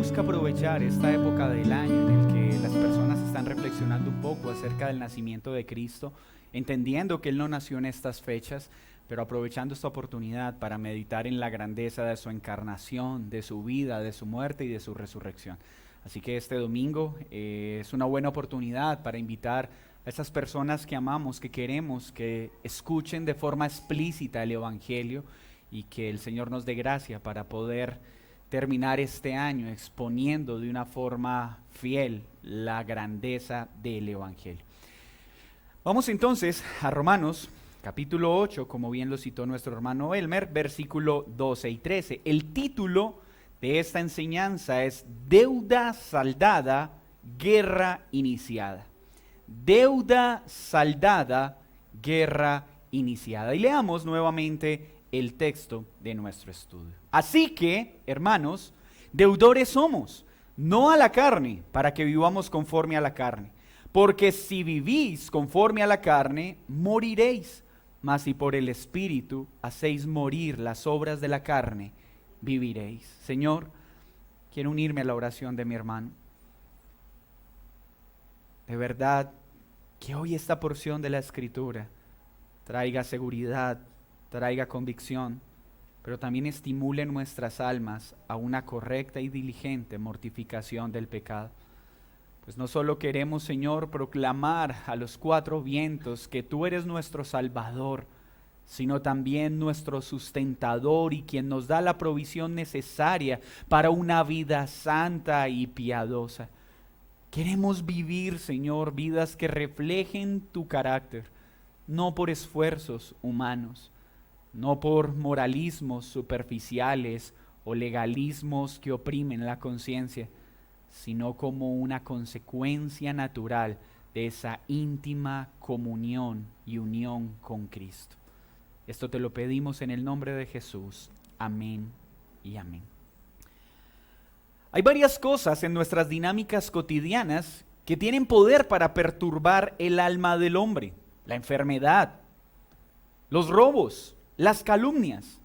tenemos que aprovechar esta época del año en el que las personas están reflexionando un poco acerca del nacimiento de Cristo, entendiendo que Él no nació en estas fechas, pero aprovechando esta oportunidad para meditar en la grandeza de su encarnación, de su vida, de su muerte y de su resurrección. Así que este domingo es una buena oportunidad para invitar a esas personas que amamos, que queremos, que escuchen de forma explícita el Evangelio y que el Señor nos dé gracia para poder terminar este año exponiendo de una forma fiel la grandeza del Evangelio. Vamos entonces a Romanos capítulo 8, como bien lo citó nuestro hermano Elmer, versículo 12 y 13. El título de esta enseñanza es Deuda saldada, guerra iniciada. Deuda saldada, guerra iniciada. Y leamos nuevamente el texto de nuestro estudio. Así que, hermanos, deudores somos, no a la carne, para que vivamos conforme a la carne. Porque si vivís conforme a la carne, moriréis. Mas si por el Espíritu hacéis morir las obras de la carne, viviréis. Señor, quiero unirme a la oración de mi hermano. De verdad, que hoy esta porción de la Escritura traiga seguridad, traiga convicción, pero también estimule nuestras almas a una correcta y diligente mortificación del pecado. Pues no solo queremos, Señor, proclamar a los cuatro vientos que tú eres nuestro Salvador, sino también nuestro sustentador y quien nos da la provisión necesaria para una vida santa y piadosa. Queremos vivir, Señor, vidas que reflejen tu carácter, no por esfuerzos humanos, no por moralismos superficiales o legalismos que oprimen la conciencia, sino como una consecuencia natural de esa íntima comunión y unión con Cristo. Esto te lo pedimos en el nombre de Jesús. Amén y amén. Hay varias cosas en nuestras dinámicas cotidianas que tienen poder para perturbar el alma del hombre. La enfermedad, los robos, las calumnias.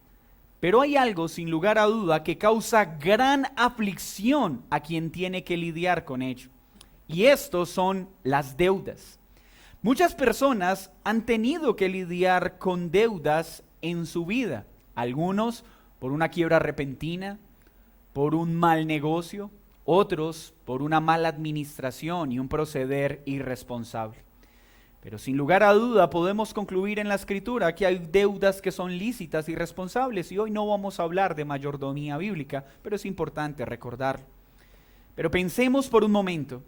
Pero hay algo, sin lugar a duda, que causa gran aflicción a quien tiene que lidiar con ello. Y estos son las deudas. Muchas personas han tenido que lidiar con deudas en su vida. Algunos por una quiebra repentina, por un mal negocio, otros por una mala administración y un proceder irresponsable. Pero sin lugar a duda podemos concluir en la Escritura que hay deudas que son lícitas y responsables, y hoy no vamos a hablar de mayordomía bíblica, pero es importante recordarlo. Pero pensemos por un momento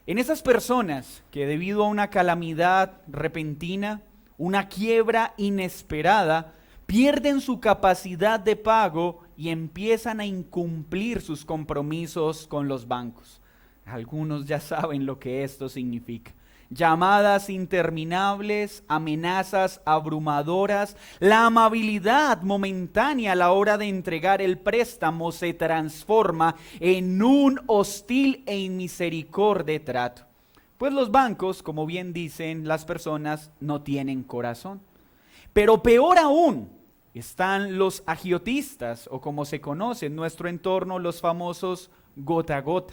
en esas personas que debido a una calamidad repentina, una quiebra inesperada, pierden su capacidad de pago y empiezan a incumplir sus compromisos con los bancos. Algunos ya saben lo que esto significa. Llamadas interminables, amenazas abrumadoras, la amabilidad momentánea a la hora de entregar el préstamo se transforma en un hostil e inmisericordiante trato. Pues los bancos, como bien dicen las personas, no tienen corazón. Pero peor aún, están los agiotistas, o como se conoce en nuestro entorno, los famosos gota a gota.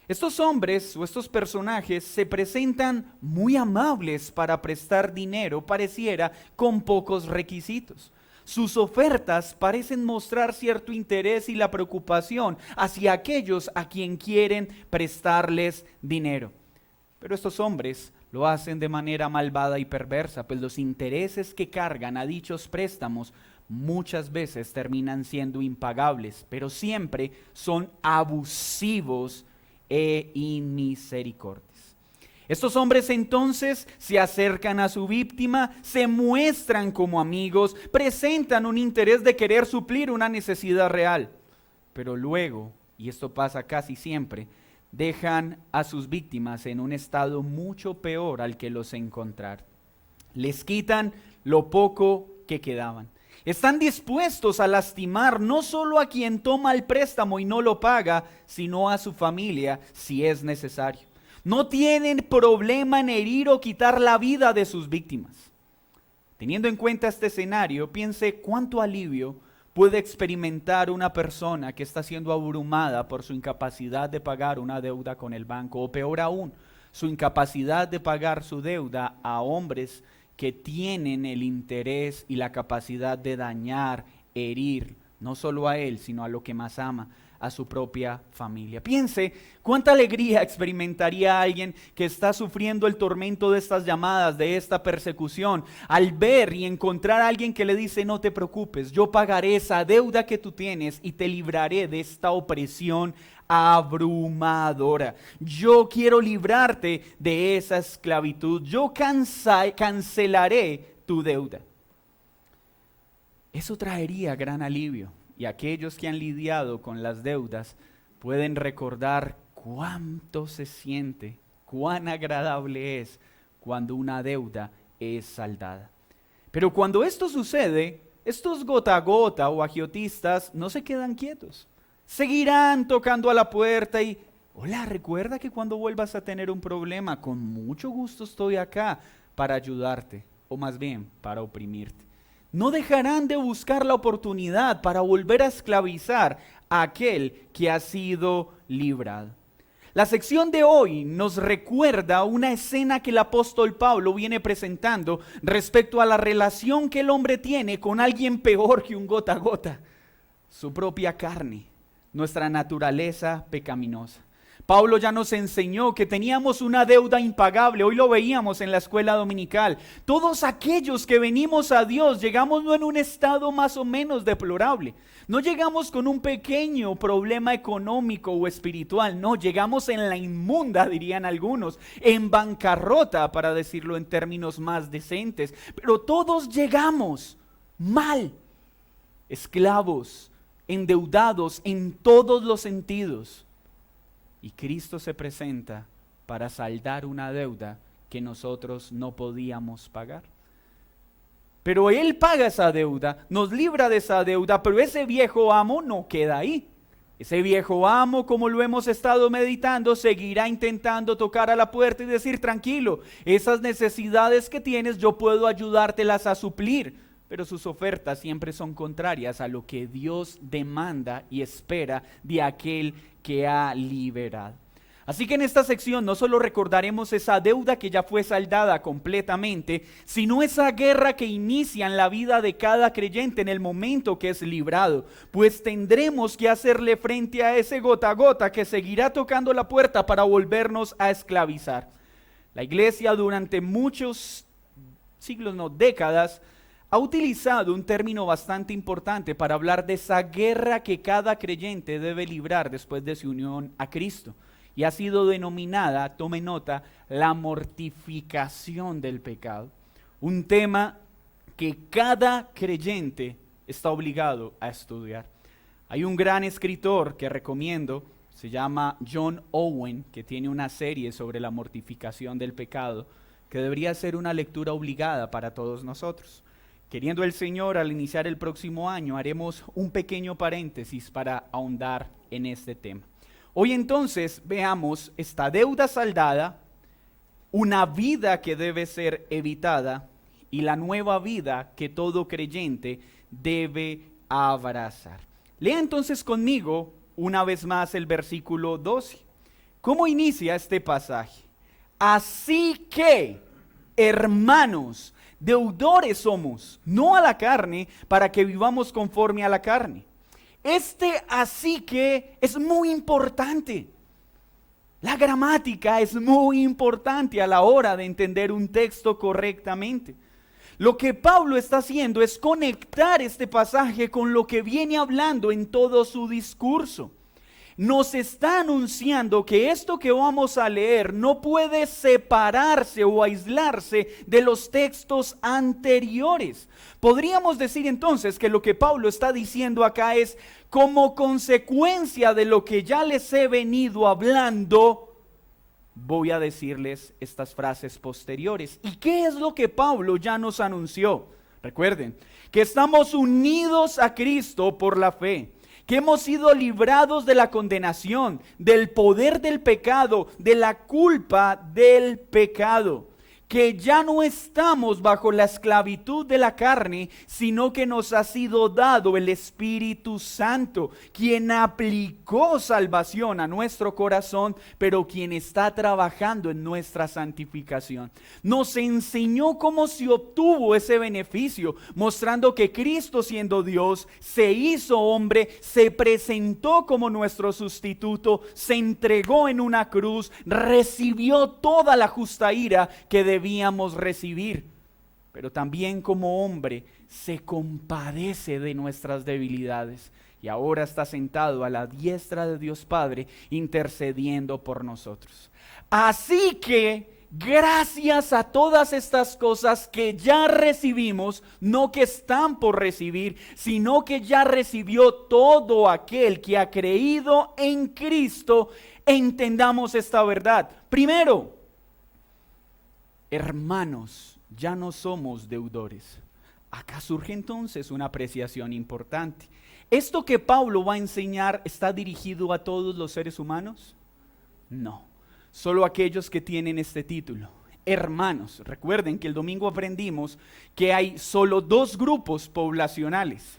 Estos hombres o estos personajes se presentan muy amables para prestar dinero, pareciera, con pocos requisitos. Sus ofertas parecen mostrar cierto interés y la preocupación hacia aquellos a quien quieren prestarles dinero. Pero estos hombres lo hacen de manera malvada y perversa, pues los intereses que cargan a dichos préstamos muchas veces terminan siendo impagables, pero siempre son abusivos e inmisericordias. Estos hombres entonces se acercan a su víctima, se muestran como amigos, presentan un interés de querer suplir una necesidad real, pero luego, y esto pasa casi siempre, dejan a sus víctimas en un estado mucho peor al que los encontraron. Les quitan lo poco que quedaban. Están dispuestos a lastimar no solo a quien toma el préstamo y no lo paga, sino a su familia si es necesario. No tienen problema en herir o quitar la vida de sus víctimas. Teniendo en cuenta este escenario, piense cuánto alivio puede experimentar una persona que está siendo abrumada por su incapacidad de pagar una deuda con el banco? O peor aún, su incapacidad de pagar su deuda a hombres que tienen el interés y la capacidad de dañar, herir, no solo a él, sino a lo que más ama, a su propia familia. Piense cuánta alegría experimentaría alguien que está sufriendo el tormento de estas llamadas, de esta persecución, al ver y encontrar a alguien que le dice: no te preocupes, yo pagaré esa deuda que tú tienes y te libraré de esta opresión abrumadora. Yo quiero librarte de esa esclavitud. Yo cancelaré tu deuda. Eso traería gran alivio. Y aquellos que han lidiado con las deudas pueden recordar cuánto se siente, cuán agradable es cuando una deuda es saldada. Pero cuando esto sucede, estos gota a gota o agiotistas no se quedan quietos. Seguirán tocando a la puerta y: hola, recuerda que cuando vuelvas a tener un problema, con mucho gusto estoy acá para ayudarte, o más bien para oprimirte. No dejarán de buscar la oportunidad para volver a esclavizar a aquel que ha sido librado. La sección de hoy nos recuerda una escena que el apóstol Pablo viene presentando respecto a la relación que el hombre tiene con alguien peor que un gota a gota: su propia carne, nuestra naturaleza pecaminosa. Pablo ya nos enseñó que teníamos una deuda impagable. Hoy lo veíamos en la escuela dominical. Todos aquellos que venimos a Dios llegamos no en un estado más o menos deplorable. No llegamos con un pequeño problema económico o espiritual. No, llegamos en la inmunda, dirían algunos, en bancarrota, para decirlo en términos más decentes. Pero todos llegamos mal, esclavos, endeudados en todos los sentidos. Y Cristo se presenta para saldar una deuda que nosotros no podíamos pagar. Pero Él paga esa deuda, nos libra de esa deuda, pero ese viejo amo no queda ahí. Ese viejo amo, como lo hemos estado meditando, seguirá intentando tocar a la puerta y decir: tranquilo, esas necesidades que tienes yo puedo ayudártelas a suplir. Pero sus ofertas siempre son contrarias a lo que Dios demanda y espera de aquel que ha liberado. Así que en esta sección no solo recordaremos esa deuda que ya fue saldada completamente, sino esa guerra que inicia en la vida de cada creyente en el momento que es librado, pues tendremos que hacerle frente a ese gota a gota que seguirá tocando la puerta para volvernos a esclavizar. La iglesia durante muchos siglos, no décadas, ha utilizado un término bastante importante para hablar de esa guerra que cada creyente debe librar después de su unión a Cristo. Y ha sido denominada, tome nota, la mortificación del pecado. Un tema que cada creyente está obligado a estudiar. Hay un gran escritor que recomiendo, se llama John Owen, que tiene una serie sobre la mortificación del pecado, que debería ser una lectura obligada para todos nosotros. Queriendo el Señor, al iniciar el próximo año, haremos un pequeño paréntesis para ahondar en este tema. Hoy entonces veamos esta deuda saldada, una vida que debe ser evitada y la nueva vida que todo creyente debe abrazar. Lea entonces conmigo una vez más el versículo 12. ¿Cómo inicia este pasaje? Así que, hermanos, deudores somos, no a la carne, para que vivamos conforme a la carne. Así que es muy importante. La gramática es muy importante a la hora de entender un texto correctamente. Lo que Pablo está haciendo es conectar este pasaje con lo que viene hablando en todo su discurso. Nos está anunciando que esto que vamos a leer no puede separarse o aislarse de los textos anteriores. Podríamos decir entonces que lo que Pablo está diciendo acá es: como consecuencia de lo que ya les he venido hablando, voy a decirles estas frases posteriores. ¿Y qué es lo que Pablo ya nos anunció? Recuerden que estamos unidos a Cristo por la fe, que hemos sido librados de la condenación, del poder del pecado, de la culpa del pecado, que ya no estamos bajo la esclavitud de la carne, sino que nos ha sido dado el Espíritu Santo, quien aplicó salvación a nuestro corazón, pero quien está trabajando en nuestra santificación. Nos enseñó cómo se obtuvo ese beneficio, mostrando que Cristo, siendo Dios, se hizo hombre, se presentó como nuestro sustituto, se entregó en una cruz, recibió toda la justa ira que debíamos recibir, pero también como hombre se compadece de nuestras debilidades y ahora está sentado a la diestra de Dios Padre intercediendo por nosotros. Así que gracias a todas estas cosas que ya recibimos, no que están por recibir, sino que ya recibió todo aquel que ha creído en Cristo, entendamos esta verdad. Primero, hermanos, ya no somos deudores. Acá surge entonces una apreciación importante. ¿Esto que Pablo va a enseñar está dirigido a todos los seres humanos? No, solo aquellos que tienen este título. Hermanos, recuerden que el domingo aprendimos que hay solo dos grupos poblacionales: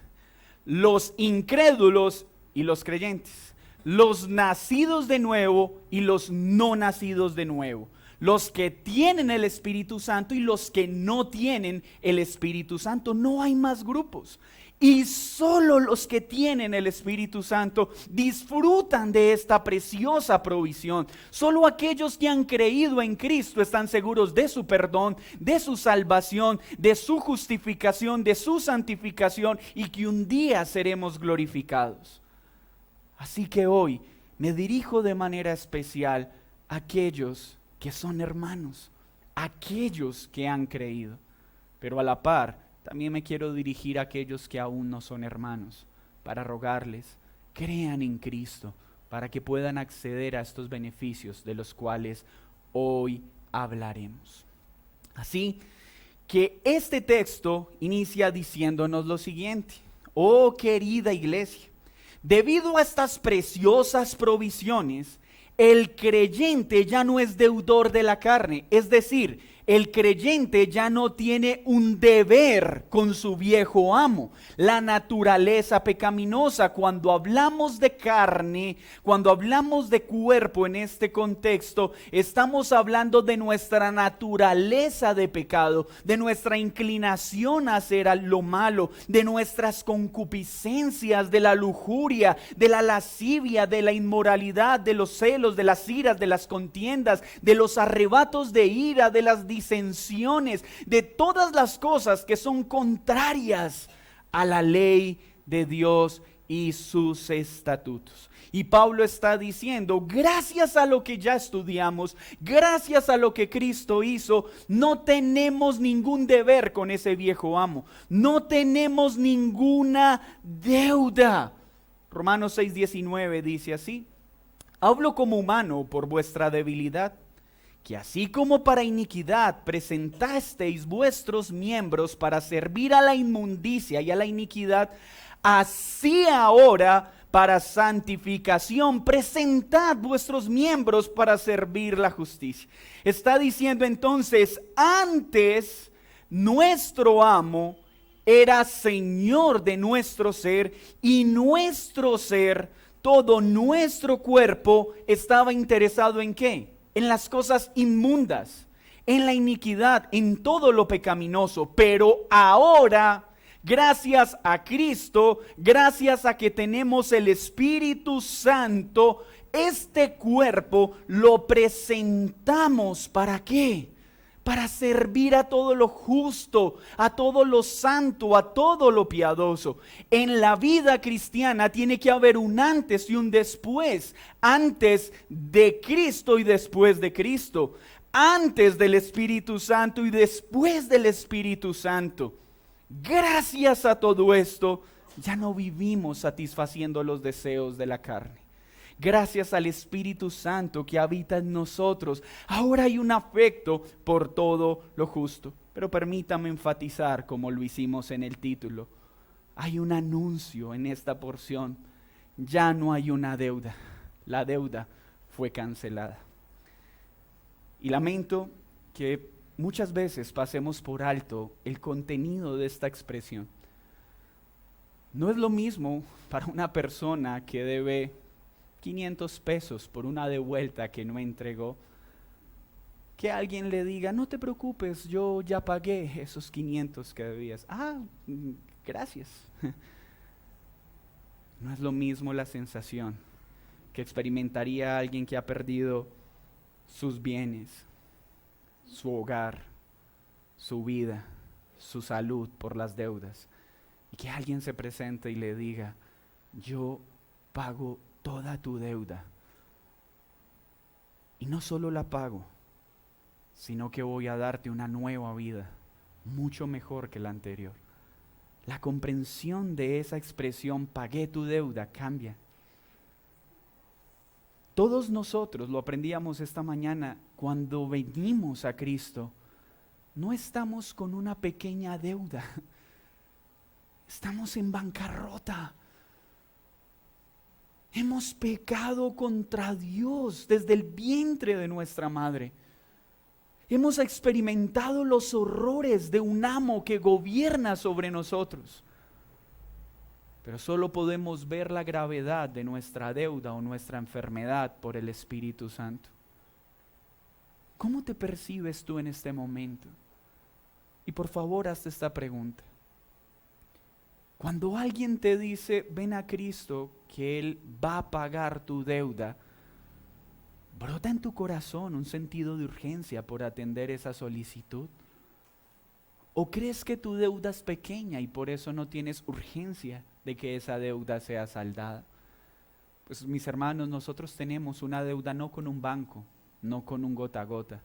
los incrédulos y los creyentes, los nacidos de nuevo y los no nacidos de nuevo, los que tienen el Espíritu Santo y los que no tienen el Espíritu Santo. No hay más grupos. Y solo los que tienen el Espíritu Santo disfrutan de esta preciosa provisión. Solo aquellos que han creído en Cristo están seguros de su perdón, de su salvación, de su justificación, de su santificación, y que un día seremos glorificados. Así que hoy me dirijo de manera especial a aquellos que son hermanos, aquellos que han creído, pero a la par también me quiero dirigir a aquellos que aún no son hermanos, para rogarles, crean en Cristo, para que puedan acceder a estos beneficios de los cuales hoy hablaremos. Así que este texto inicia diciéndonos lo siguiente: oh querida iglesia, debido a estas preciosas provisiones, el creyente ya no es deudor de la carne, es decir, el creyente ya no tiene un deber con su viejo amo, la naturaleza pecaminosa. Cuando hablamos de carne, cuando hablamos de cuerpo en este contexto, estamos hablando de nuestra naturaleza de pecado, de nuestra inclinación a hacer lo malo, de nuestras concupiscencias, de la lujuria, de la lascivia, de la inmoralidad, de los celos, de las iras, de las contiendas, de los arrebatos de ira, de las disensiones, de todas las cosas que son contrarias a la ley de Dios y sus estatutos. Y Pablo está diciendo, gracias a lo que ya estudiamos, gracias a lo que Cristo hizo, no tenemos ningún deber con ese viejo amo, no tenemos ninguna deuda. Romanos 6:19 dice así: hablo como humano por vuestra debilidad, que así como para iniquidad presentasteis vuestros miembros para servir a la inmundicia y a la iniquidad, así ahora para santificación presentad vuestros miembros para servir la justicia. Está diciendo entonces, antes nuestro amo era señor de nuestro ser, y nuestro ser, todo nuestro cuerpo, estaba interesado ¿en qué? En las cosas inmundas, en la iniquidad, en todo lo pecaminoso. Pero ahora, gracias a Cristo, gracias a que tenemos el Espíritu Santo, este cuerpo lo presentamos ¿para qué? Para servir a todo lo justo, a todo lo santo, a todo lo piadoso. En la vida cristiana tiene que haber un antes y un después. Antes de Cristo y después de Cristo. Antes del Espíritu Santo y después del Espíritu Santo. Gracias a todo esto, ya no vivimos satisfaciendo los deseos de la carne. Gracias al Espíritu Santo que habita en nosotros, ahora hay un afecto por todo lo justo. Pero permítame enfatizar, como lo hicimos en el título, hay un anuncio en esta porción. Ya no hay una deuda, la deuda fue cancelada. Y lamento que muchas veces pasemos por alto el contenido de esta expresión. No es lo mismo para una persona que debe 500 pesos por una devuelta que no entregó, que alguien le diga, no te preocupes, yo ya pagué esos 500 que debías. Gracias. No es lo mismo la sensación que experimentaría alguien que ha perdido sus bienes, su hogar, su vida, su salud por las deudas, y que alguien se presente y le diga, yo pago toda tu deuda, y no solo la pago, sino que voy a darte una nueva vida, mucho mejor que la anterior. La comprensión de esa expresión, pagué tu deuda, cambia. Todos nosotros, lo aprendíamos esta mañana, cuando venimos a Cristo, no estamos con una pequeña deuda, estamos en bancarrota. Hemos pecado contra Dios desde el vientre de nuestra madre. Hemos experimentado los horrores de un amo que gobierna sobre nosotros. Pero solo podemos ver la gravedad de nuestra deuda o nuestra enfermedad por el Espíritu Santo. ¿Cómo te percibes tú en este momento? Y por favor, hazte esta pregunta. Cuando alguien te dice, ven a Cristo, que Él va a pagar tu deuda, ¿brota en tu corazón un sentido de urgencia por atender esa solicitud? ¿O crees que tu deuda es pequeña y por eso no tienes urgencia de que esa deuda sea saldada? Pues mis hermanos, nosotros tenemos una deuda no con un banco, no con un gota a gota.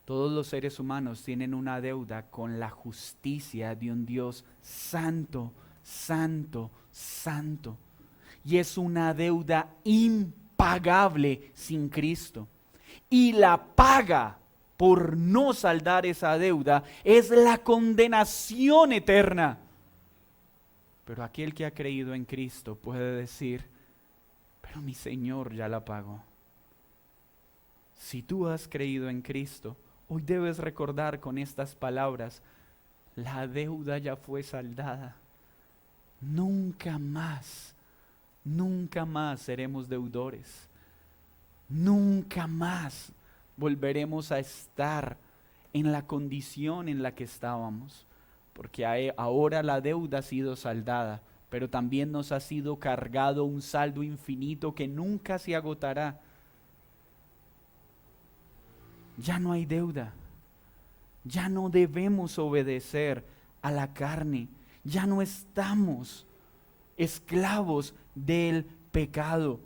Todos los seres humanos tienen una deuda con la justicia de un Dios santo, santo, santo. Y es una deuda impagable sin Cristo. Y la paga por no saldar esa deuda es la condenación eterna. Pero aquel que ha creído en Cristo puede decir, pero mi Señor ya la pagó. Si tú has creído en Cristo, hoy debes recordar con estas palabras, la deuda ya fue saldada. Nunca más seremos deudores. Nunca más volveremos a estar en la condición en la que estábamos, porque ahora la deuda ha sido saldada, pero también nos ha sido cargado un saldo infinito que nunca se agotará. Ya no hay deuda, ya no debemos obedecer a la carne, ya no estamos esclavos del pecado.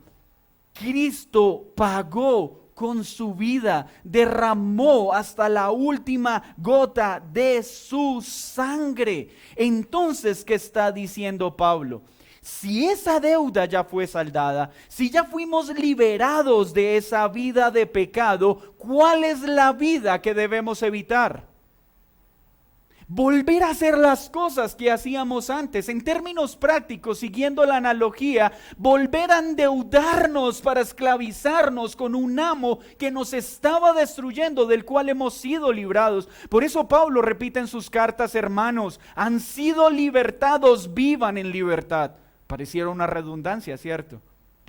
Cristo pagó con su vida, derramó hasta la última gota de su sangre. Entonces, ¿qué está diciendo Pablo? Si esa deuda ya fue saldada, si ya fuimos liberados de esa vida de pecado, ¿cuál es la vida que debemos evitar? Volver a hacer las cosas que hacíamos antes. En términos prácticos, siguiendo la analogía, volver a endeudarnos para esclavizarnos con un amo que nos estaba destruyendo, del cual hemos sido librados. Por eso Pablo repite en sus cartas, hermanos, han sido libertados, vivan en libertad. Pareciera una redundancia, ¿cierto?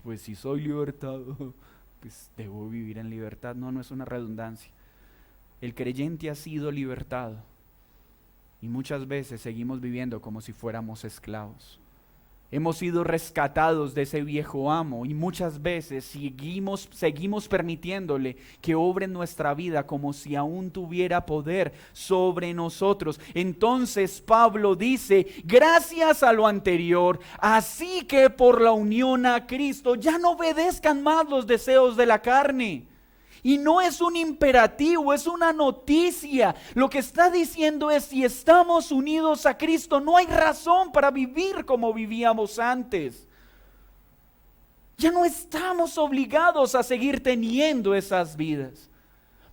Pues si soy libertado, pues debo vivir en libertad. No, no es una redundancia. El creyente ha sido libertado. Y muchas veces seguimos viviendo como si fuéramos esclavos. Hemos sido rescatados de ese viejo amo y muchas veces seguimos permitiéndole que obre en nuestra vida como si aún tuviera poder sobre nosotros. Entonces Pablo dice, gracias a lo anterior, así que por la unión a Cristo ya no obedezcan más los deseos de la carne. Y no es un imperativo, es una noticia. Lo que está diciendo es, si estamos unidos a Cristo, no hay razón para vivir como vivíamos antes. Ya no estamos obligados a seguir teniendo esas vidas.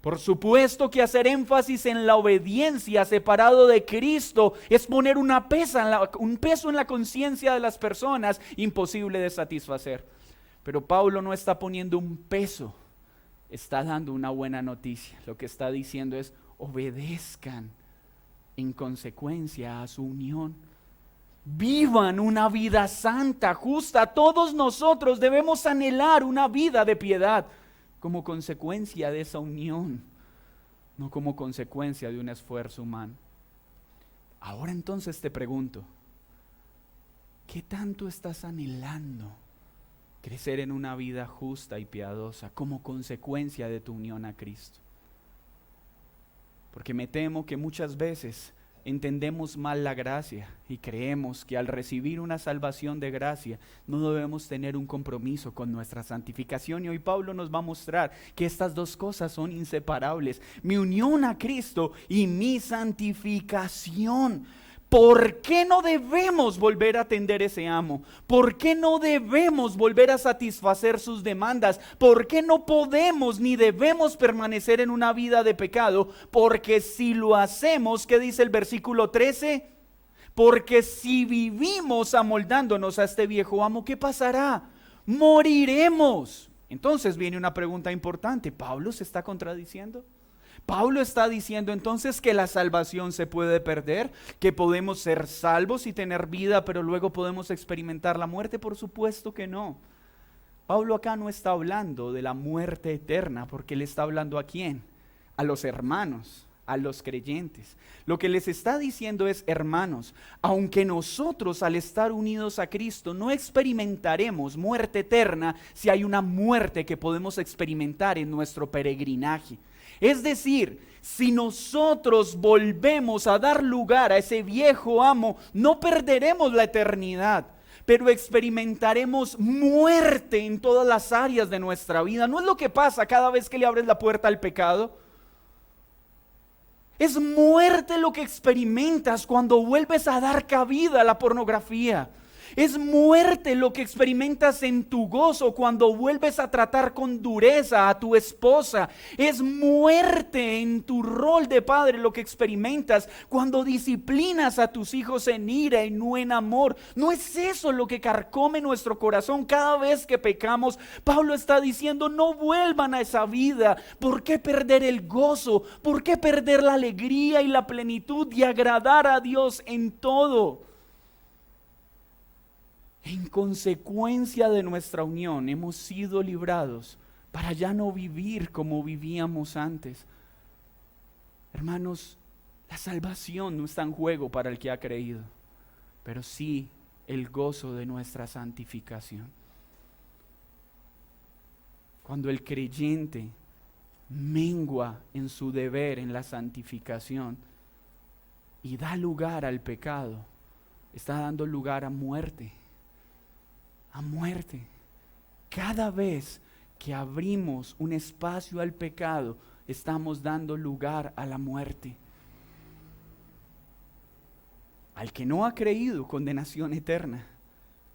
Por supuesto que hacer énfasis en la obediencia separado de Cristo es poner un peso en la conciencia de las personas imposible de satisfacer. Pero Pablo no está poniendo un peso. Está dando una buena noticia. Lo que está diciendo es, obedezcan en consecuencia a su unión. Vivan una vida santa, justa. Todos nosotros debemos anhelar una vida de piedad como consecuencia de esa unión, no como consecuencia de un esfuerzo humano. Ahora entonces te pregunto, ¿qué tanto estás anhelando crecer en una vida justa y piadosa como consecuencia de tu unión a Cristo? Porque me temo que muchas veces entendemos mal la gracia y creemos que al recibir una salvación de gracia no debemos tener un compromiso con nuestra santificación. Y hoy Pablo nos va a mostrar que estas dos cosas son inseparables: mi unión a Cristo y mi santificación. ¿Por qué no debemos volver a atender ese amo? ¿Por qué no debemos volver a satisfacer sus demandas? ¿Por qué no podemos ni debemos permanecer en una vida de pecado? Porque si lo hacemos, ¿qué dice el versículo 13? Porque si vivimos amoldándonos a este viejo amo, ¿qué pasará? Moriremos. Entonces viene una pregunta importante. ¿Pablo se está contradiciendo? Pablo está diciendo entonces que la salvación se puede perder, que podemos ser salvos y tener vida, pero luego podemos experimentar la muerte. Por supuesto que no. Pablo acá no está hablando de la muerte eterna, porque él está hablando ¿a quién? A los hermanos, a los creyentes. Lo que les está diciendo es: hermanos, aunque nosotros al estar unidos a Cristo no experimentaremos muerte eterna, si hay una muerte que podemos experimentar en nuestro peregrinaje. Es decir, si nosotros volvemos a dar lugar a ese viejo amo, no perderemos la eternidad, pero experimentaremos muerte en todas las áreas de nuestra vida. ¿No es lo que pasa cada vez que le abres la puerta al pecado? Es muerte lo que experimentas cuando vuelves a dar cabida a la pornografía. Es muerte lo que experimentas en tu gozo cuando vuelves a tratar con dureza a tu esposa. Es muerte en tu rol de padre lo que experimentas cuando disciplinas a tus hijos en ira y no en amor. ¿No es eso lo que carcome nuestro corazón cada vez que pecamos? Pablo está diciendo: no vuelvan a esa vida. ¿Por qué perder el gozo? ¿Por qué perder la alegría y la plenitud de agradar a Dios en todo? En consecuencia de nuestra unión hemos sido librados para ya no vivir como vivíamos antes. Hermanos, la salvación no está en juego para el que ha creído, pero sí el gozo de nuestra santificación. Cuando el creyente mengua en su deber en la santificación y da lugar al pecado, está dando lugar a muerte. A muerte. Cada vez que abrimos un espacio al pecado, estamos dando lugar a la muerte. Al que no ha creído, condenación eterna,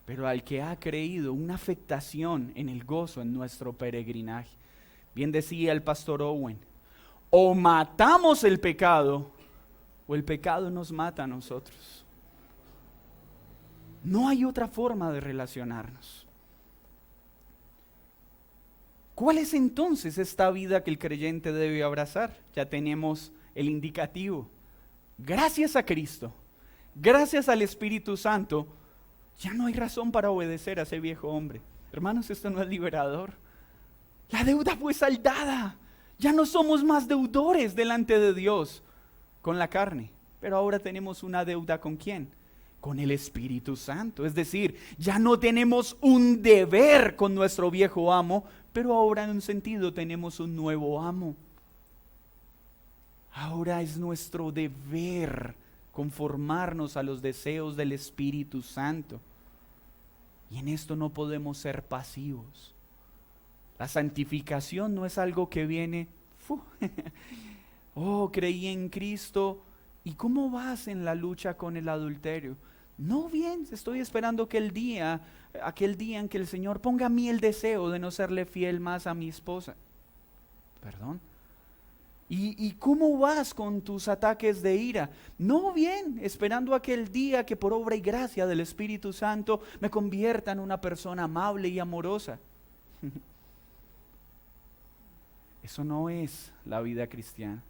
pero al que ha creído, una afectación en el gozo en nuestro peregrinaje. Bien decía el pastor Owen: o matamos el pecado, o el pecado nos mata a nosotros. No hay otra forma de relacionarnos. ¿Cuál es entonces esta vida que el creyente debe abrazar? Ya tenemos el indicativo. Gracias a Cristo, gracias al Espíritu Santo, ya no hay razón para obedecer a ese viejo hombre. Hermanos, esto no es liberador. La deuda fue saldada. Ya no somos más deudores delante de Dios con la carne. Pero ahora tenemos una deuda ¿con quién? Con el Espíritu Santo. Es decir, ya no tenemos un deber con nuestro viejo amo, pero ahora en un sentido tenemos un nuevo amo. Ahora es nuestro deber conformarnos a los deseos del Espíritu Santo. Y en esto no podemos ser pasivos. La santificación no es algo que viene, oh, creí en Cristo, ¿y cómo vas en la lucha con el adulterio? No, bien, estoy esperando aquel día en que el Señor ponga a mí el deseo de no serle fiel más a mi esposa. Perdón. ¿Y cómo vas con tus ataques de ira? No, bien, esperando aquel día que por obra y gracia del Espíritu Santo me convierta en una persona amable y amorosa. Eso no es la vida cristiana.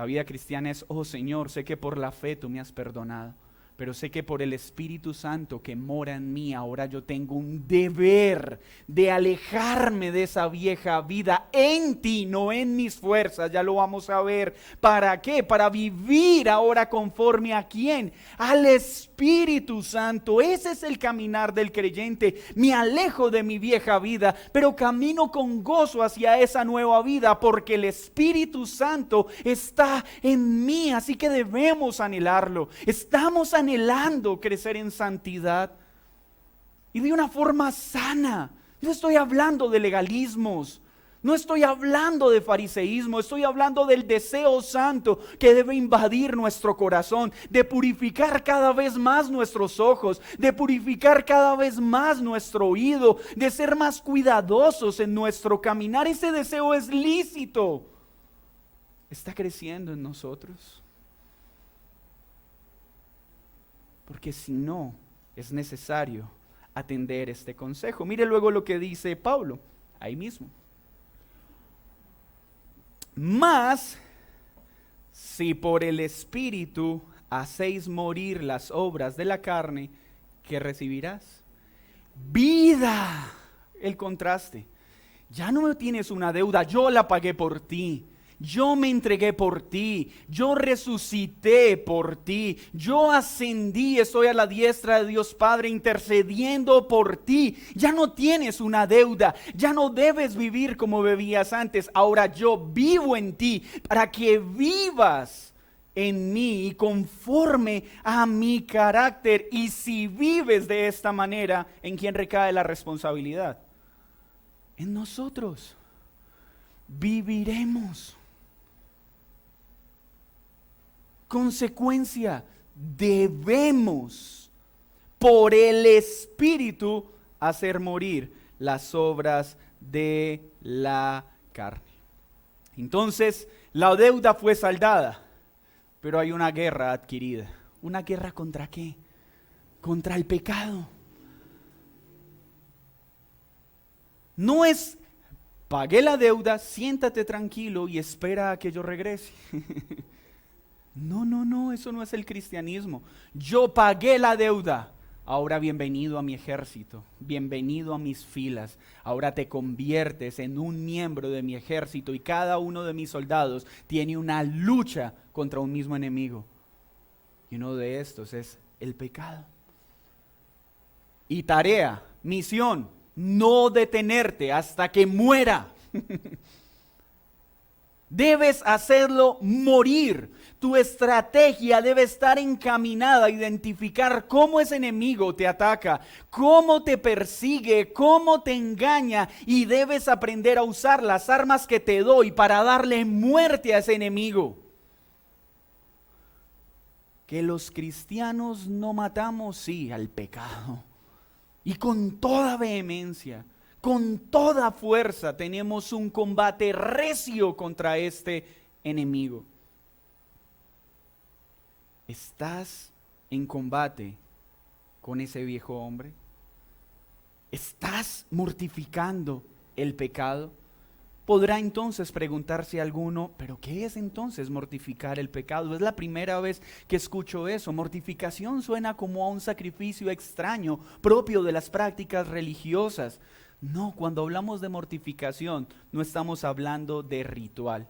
La vida cristiana es, oh Señor, sé que por la fe tú me has perdonado, pero sé que por el Espíritu Santo que mora en mí, ahora yo tengo un deber de alejarme de esa vieja vida en ti, no en mis fuerzas, ya lo vamos a ver. ¿Para qué? Para vivir ahora conforme a quién, al Espíritu Santo. Ese es el caminar del creyente. Me alejo de mi vieja vida, pero camino con gozo hacia esa nueva vida, porque el Espíritu Santo está en mí, así que debemos anhelarlo. Estamos anhelando crecer en santidad y de una forma sana. No estoy hablando de legalismos, no estoy hablando de fariseísmo, estoy hablando del deseo santo que debe invadir nuestro corazón, de purificar cada vez más nuestros ojos, de purificar cada vez más nuestro oído, de ser más cuidadosos en nuestro caminar. Ese deseo es lícito. Está creciendo en nosotros. Porque si no, es necesario atender este consejo. Mire luego lo que dice Pablo, ahí mismo. Mas, si por el Espíritu hacéis morir las obras de la carne, ¿qué recibirás? Vida. El contraste. Ya no tienes una deuda, yo la pagué por ti. Yo me entregué por ti, yo resucité por ti, yo ascendí, estoy a la diestra de Dios Padre intercediendo por ti. Ya no tienes una deuda, ya no debes vivir como vivías antes. Ahora yo vivo en ti para que vivas en mí y conforme a mi carácter. Y si vives de esta manera, ¿en quién recae la responsabilidad? En nosotros. Viviremos. Consecuencia, debemos por el Espíritu hacer morir las obras de la carne. Entonces, la deuda fue saldada, pero hay una guerra adquirida. ¿Una guerra contra qué? Contra el pecado. No es, pagué la deuda, siéntate tranquilo y espera a que yo regrese. No, eso no es el cristianismo. Yo pagué la deuda, ahora bienvenido a mi ejército, bienvenido a mis filas. Ahora te conviertes en un miembro de mi ejército y cada uno de mis soldados tiene una lucha contra un mismo enemigo. Y uno de estos es el pecado. Y tarea, misión, no detenerte hasta que muera. Debes hacerlo morir. Tu estrategia debe estar encaminada a identificar cómo ese enemigo te ataca, cómo te persigue, cómo te engaña, y debes aprender a usar las armas que te doy para darle muerte a ese enemigo. Que los cristianos no matamos, sí, al pecado. Y con toda vehemencia, con toda fuerza tenemos un combate recio contra este enemigo. ¿Estás en combate con ese viejo hombre? ¿Estás mortificando el pecado? Podrá entonces preguntarse alguno, ¿pero qué es entonces mortificar el pecado? Es la primera vez que escucho eso. Mortificación suena como a un sacrificio extraño, propio de las prácticas religiosas. No, cuando hablamos de mortificación, no estamos hablando de ritual.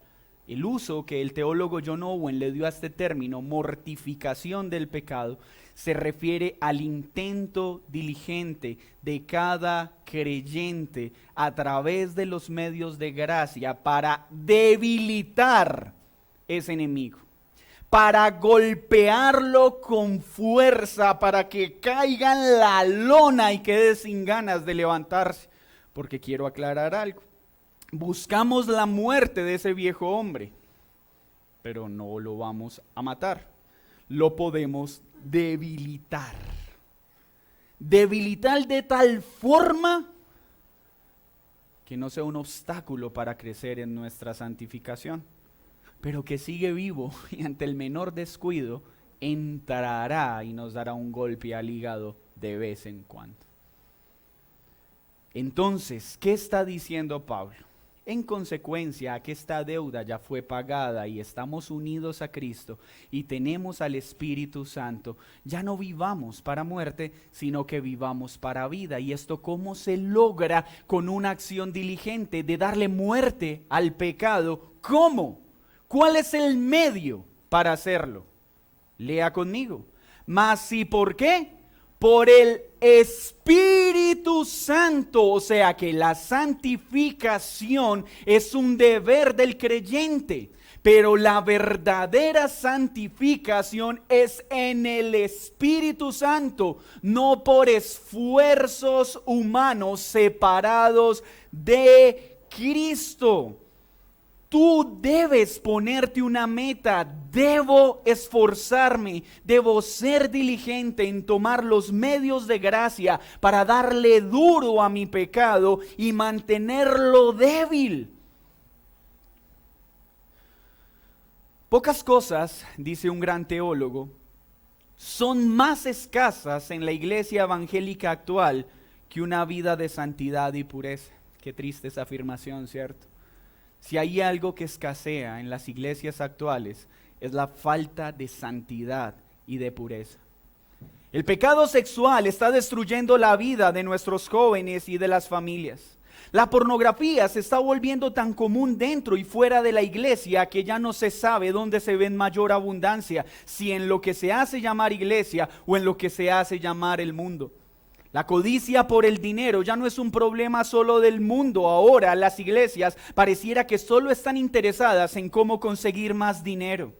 El uso que el teólogo John Owen le dio a este término, mortificación del pecado, se refiere al intento diligente de cada creyente a través de los medios de gracia para debilitar ese enemigo, para golpearlo con fuerza, para que caiga en la lona y quede sin ganas de levantarse. Porque quiero aclarar algo. Buscamos la muerte de ese viejo hombre, pero no lo vamos a matar. Lo podemos debilitar. Debilitar de tal forma que no sea un obstáculo para crecer en nuestra santificación, pero que sigue vivo y ante el menor descuido entrará y nos dará un golpe al hígado de vez en cuando. Entonces, ¿qué está diciendo Pablo? En consecuencia, a que esta deuda ya fue pagada y estamos unidos a Cristo y tenemos al Espíritu Santo, ya no vivamos para muerte, sino que vivamos para vida. ¿Y esto cómo se logra? Con una acción diligente de darle muerte al pecado. ¿Cómo? ¿Cuál es el medio para hacerlo? Lea conmigo. Mas ¿y por qué? Por el Espíritu Santo, o sea que la santificación es un deber del creyente, pero la verdadera santificación es en el Espíritu Santo, no por esfuerzos humanos separados de Cristo. Tú debes ponerte una meta, debo esforzarme, debo ser diligente en tomar los medios de gracia para darle duro a mi pecado y mantenerlo débil. Pocas cosas, dice un gran teólogo, son más escasas en la iglesia evangélica actual que una vida de santidad y pureza. Qué triste esa afirmación, ¿cierto? Si hay algo que escasea en las iglesias actuales, es la falta de santidad y de pureza. El pecado sexual está destruyendo la vida de nuestros jóvenes y de las familias. La pornografía se está volviendo tan común dentro y fuera de la iglesia que ya no se sabe dónde se ve en mayor abundancia, si en lo que se hace llamar iglesia o en lo que se hace llamar el mundo. La codicia por el dinero ya no es un problema solo del mundo. Ahora las iglesias pareciera que solo están interesadas en cómo conseguir más dinero.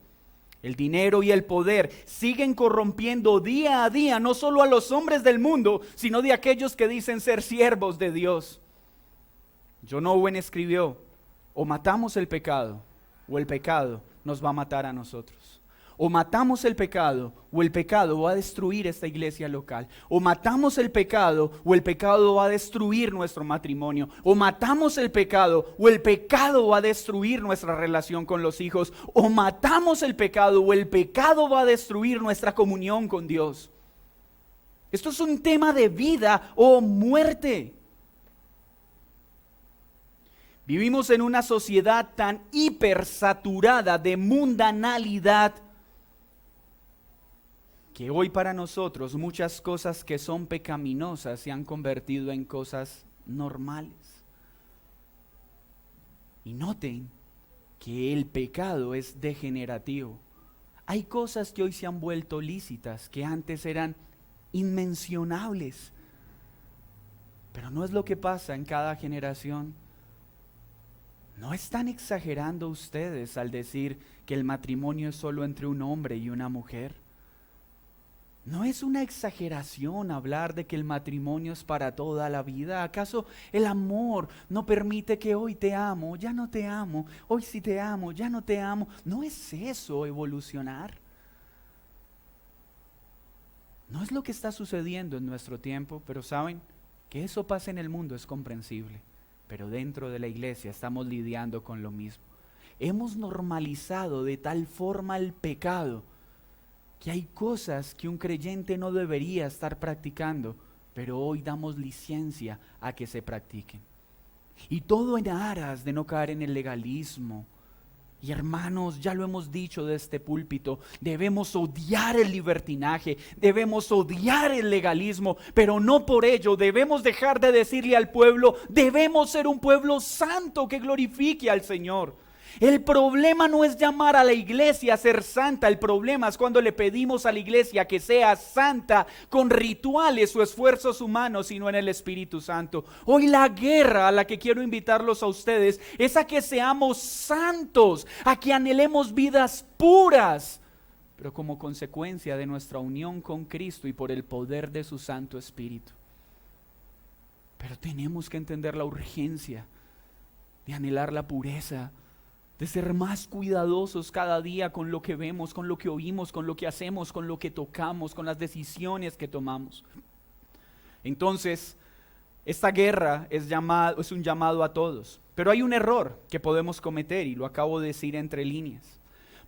El dinero y el poder siguen corrompiendo día a día no solo a los hombres del mundo, sino de aquellos que dicen ser siervos de Dios. John Owen escribió: o matamos el pecado, o el pecado nos va a matar a nosotros. O matamos el pecado, o el pecado va a destruir esta iglesia local. O matamos el pecado, o el pecado va a destruir nuestro matrimonio. O matamos el pecado, o el pecado va a destruir nuestra relación con los hijos. O matamos el pecado, o el pecado va a destruir nuestra comunión con Dios. Esto es un tema de vida o muerte. Vivimos en una sociedad tan hipersaturada de mundanalidad que hoy para nosotros muchas cosas que son pecaminosas se han convertido en cosas normales. Y noten que el pecado es degenerativo. Hay cosas que hoy se han vuelto lícitas, que antes eran inmencionables. Pero no es lo que pasa en cada generación. ¿No están exagerando ustedes al decir que el matrimonio es solo entre un hombre y una mujer? ¿No es una exageración hablar de que el matrimonio es para toda la vida? ¿Acaso el amor no permite que hoy te amo, ya no te amo, hoy sí te amo, ya no te amo? ¿No es eso evolucionar? No es lo que está sucediendo en nuestro tiempo, pero saben que eso pasa en el mundo es comprensible, pero dentro de la iglesia estamos lidiando con lo mismo. Hemos normalizado de tal forma el pecado que hay cosas que un creyente no debería estar practicando, pero hoy damos licencia a que se practiquen. Y todo en aras de no caer en el legalismo. Y hermanos, ya lo hemos dicho de este púlpito, debemos odiar el libertinaje, debemos odiar el legalismo, pero no por ello debemos dejar de decirle al pueblo, debemos ser un pueblo santo que glorifique al Señor. El problema no es llamar a la iglesia a ser santa, el problema es cuando le pedimos a la iglesia que sea santa con rituales o esfuerzos humanos y no en el Espíritu Santo. Hoy la guerra a la que quiero invitarlos a ustedes es a que seamos santos, a que anhelemos vidas puras, pero como consecuencia de nuestra unión con Cristo y por el poder de su Santo Espíritu. Pero tenemos que entender la urgencia de anhelar la pureza, de ser más cuidadosos cada día con lo que vemos, con lo que oímos, con lo que hacemos, con lo que tocamos, con las decisiones que tomamos. Entonces, esta guerra es un llamado a todos, pero hay un error que podemos cometer y lo acabo de decir entre líneas.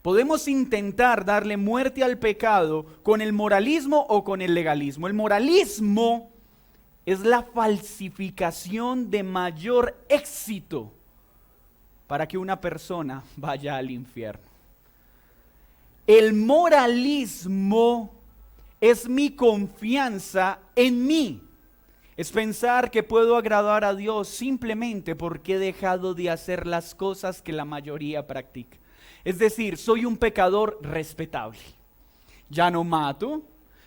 Podemos intentar darle muerte al pecado con el moralismo o con el legalismo. El moralismo es la falsificación de mayor éxito para que una persona vaya al infierno. El moralismo es mi confianza en mí. Es pensar que puedo agradar a Dios simplemente porque he dejado de hacer las cosas que la mayoría practica. Es decir, soy un pecador respetable. Ya no mato,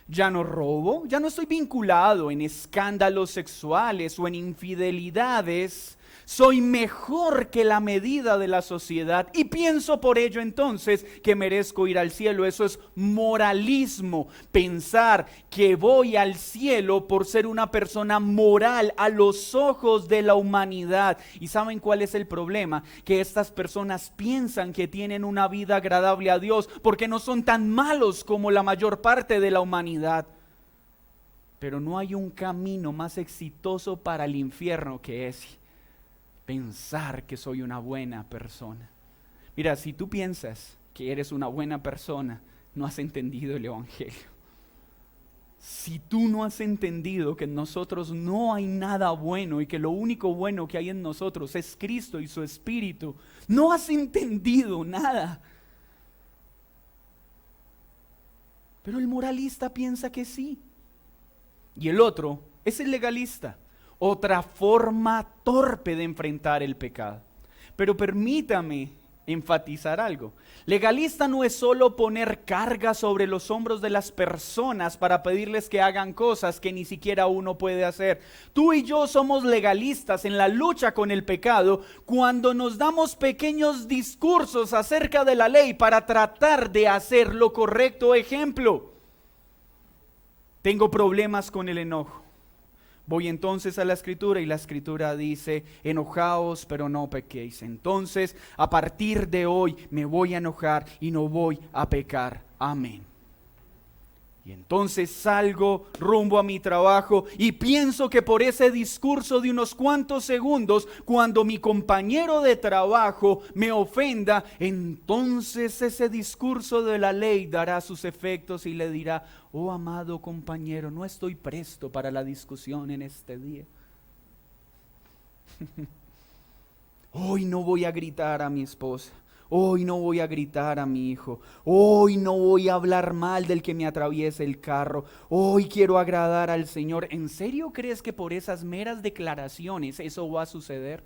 ya no robo, ya no estoy vinculado en escándalos sexuales o en infidelidades. Soy mejor que la medida de la sociedad y pienso por ello entonces que merezco ir al cielo. Eso es moralismo, pensar que voy al cielo por ser una persona moral a los ojos de la humanidad. ¿Y saben cuál es el problema? Que estas personas piensan que tienen una vida agradable a Dios porque no son tan malos como la mayor parte de la humanidad. Pero no hay un camino más exitoso para el infierno que ese. Pensar que soy una buena persona. Mira, si tú piensas que eres una buena persona, no has entendido el Evangelio. Si tú no has entendido que en nosotros no hay nada bueno y que lo único bueno que hay en nosotros es Cristo y su Espíritu, no has entendido nada. Pero el moralista piensa que sí. Y el otro es el legalista. Otra forma torpe de enfrentar el pecado. Pero permítame enfatizar algo. Legalista no es solo poner carga sobre los hombros de las personas para pedirles que hagan cosas que ni siquiera uno puede hacer. Tú y yo somos legalistas en la lucha con el pecado cuando nos damos pequeños discursos acerca de la ley para tratar de hacer lo correcto. Ejemplo, tengo problemas con el enojo. Voy entonces a la Escritura y la Escritura dice, enojaos pero no pequéis. Entonces, a partir de hoy me voy a enojar y no voy a pecar. Amén. Y entonces salgo rumbo a mi trabajo y pienso que por ese discurso de unos cuantos segundos, cuando mi compañero de trabajo me ofenda, entonces ese discurso de la ley dará sus efectos y le dirá, oh amado compañero, no estoy presto para la discusión en este día. Hoy no voy a gritar a mi esposa. Hoy no voy a gritar a mi hijo. Hoy no voy a hablar mal del que me atraviese el carro. Hoy quiero agradar al Señor. ¿En serio crees que por esas meras declaraciones eso va a suceder?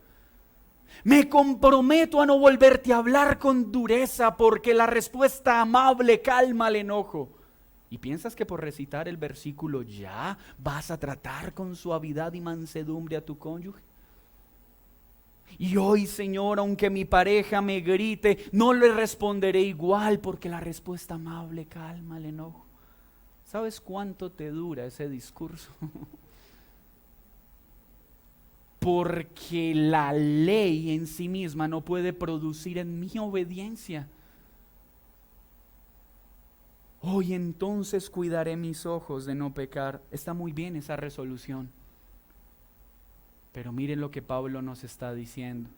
Me comprometo a no volverte a hablar con dureza porque la respuesta amable calma el enojo. ¿Y piensas que por recitar el versículo ya vas a tratar con suavidad y mansedumbre a tu cónyuge? Y hoy, Señor, aunque mi pareja me grite, no le responderé igual porque la respuesta amable calma el enojo. ¿Sabes cuánto te dura ese discurso? Porque la ley en sí misma no puede producir en mí obediencia. Hoy entonces cuidaré mis ojos de no pecar. Está muy bien esa resolución. Pero miren lo que Pablo nos está diciendo.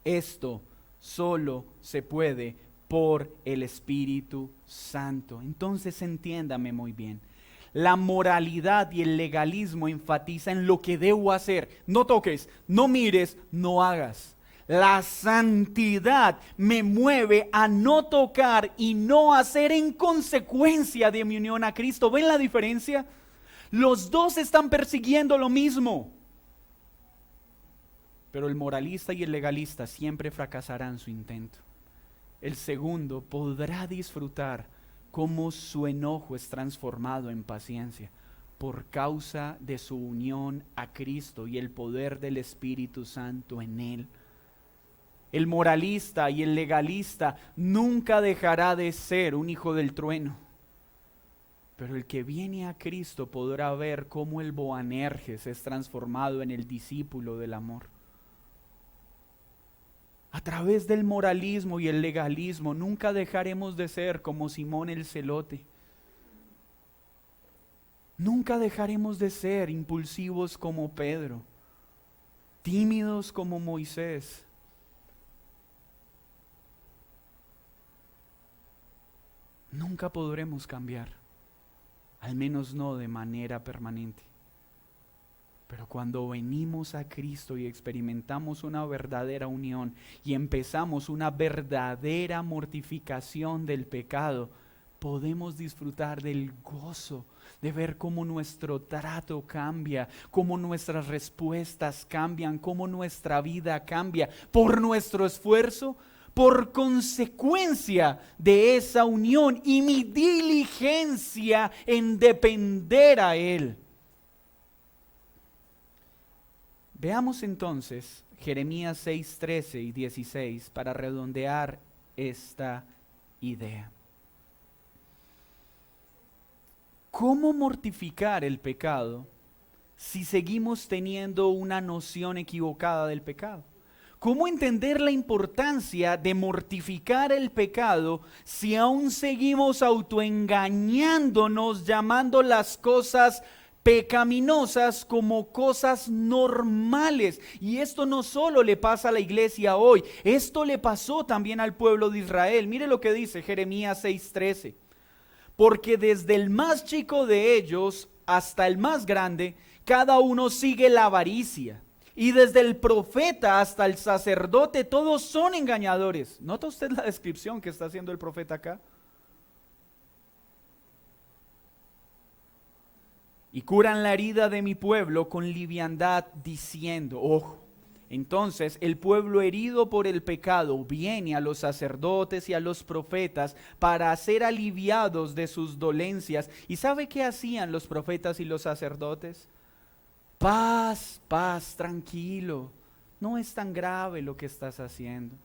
Esto solo se puede por el Espíritu Santo. Entonces entiéndame muy bien. La moralidad y el legalismo enfatizan en lo que debo hacer. No toques, no mires, no hagas. La santidad me mueve a no tocar y no hacer en consecuencia de mi unión a Cristo. ¿Ven la diferencia? Los dos están persiguiendo lo mismo. Pero el moralista y el legalista siempre fracasarán su intento. El segundo podrá disfrutar cómo su enojo es transformado en paciencia por causa de su unión a Cristo y el poder del Espíritu Santo en él. El moralista y el legalista nunca dejará de ser un hijo del trueno. Pero el que viene a Cristo podrá ver cómo el Boanerges es transformado en el discípulo del amor. A través del moralismo y el legalismo nunca dejaremos de ser como Simón el Celote. Nunca dejaremos de ser impulsivos como Pedro, tímidos como Moisés. Nunca podremos cambiar, al menos no de manera permanente. Pero cuando venimos a Cristo y experimentamos una verdadera unión y empezamos una verdadera mortificación del pecado, podemos disfrutar del gozo de ver cómo nuestro trato cambia, cómo nuestras respuestas cambian, cómo nuestra vida cambia por nuestro esfuerzo, por consecuencia de esa unión y mi diligencia en depender a Él. Veamos entonces Jeremías 6, 13 y 16 para redondear esta idea. ¿Cómo mortificar el pecado si seguimos teniendo una noción equivocada del pecado? ¿Cómo entender la importancia de mortificar el pecado si aún seguimos autoengañándonos, llamando las cosas pecaminosas como cosas normales? Y esto no solo le pasa a la iglesia hoy, esto le pasó también al pueblo de Israel. Mire lo que dice Jeremías 6:13. Porque desde el más chico de ellos hasta el más grande, cada uno sigue la avaricia. Y desde el profeta hasta el sacerdote, todos son engañadores. ¿Nota usted la descripción que está haciendo el profeta acá? Y curan la herida de mi pueblo con liviandad, diciendo, ojo, entonces el pueblo herido por el pecado viene a los sacerdotes y a los profetas para ser aliviados de sus dolencias. ¿Y sabe qué hacían los profetas y los sacerdotes? Paz, paz, tranquilo, no es tan grave lo que estás haciendo.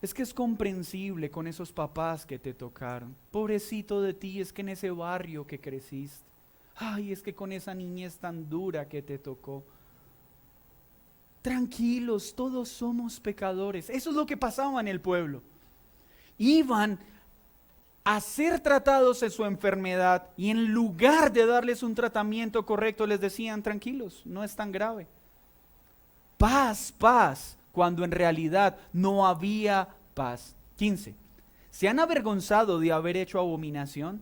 Es que es comprensible con esos papás que te tocaron. Pobrecito de ti, es que en ese barrio que creciste. Ay, es que con esa niñez tan dura que te tocó. Tranquilos, todos somos pecadores. Eso es lo que pasaba en el pueblo. Iban a ser tratados de su enfermedad y en lugar de darles un tratamiento correcto les decían, tranquilos, no es tan grave. Paz, paz, cuando en realidad no había paz. 15. ¿Se han avergonzado de haber hecho abominación?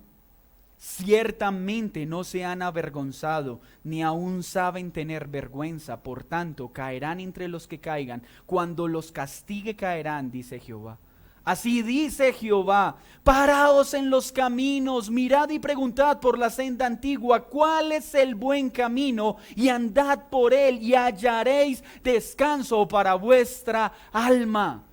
Ciertamente no se han avergonzado, ni aún saben tener vergüenza. Por tanto, caerán entre los que caigan. Cuando los castigue caerán, dice Jehová. Así dice Jehová, paraos en los caminos, mirad y preguntad por la senda antigua, cuál es el buen camino, y andad por él, y hallaréis descanso para vuestra alma.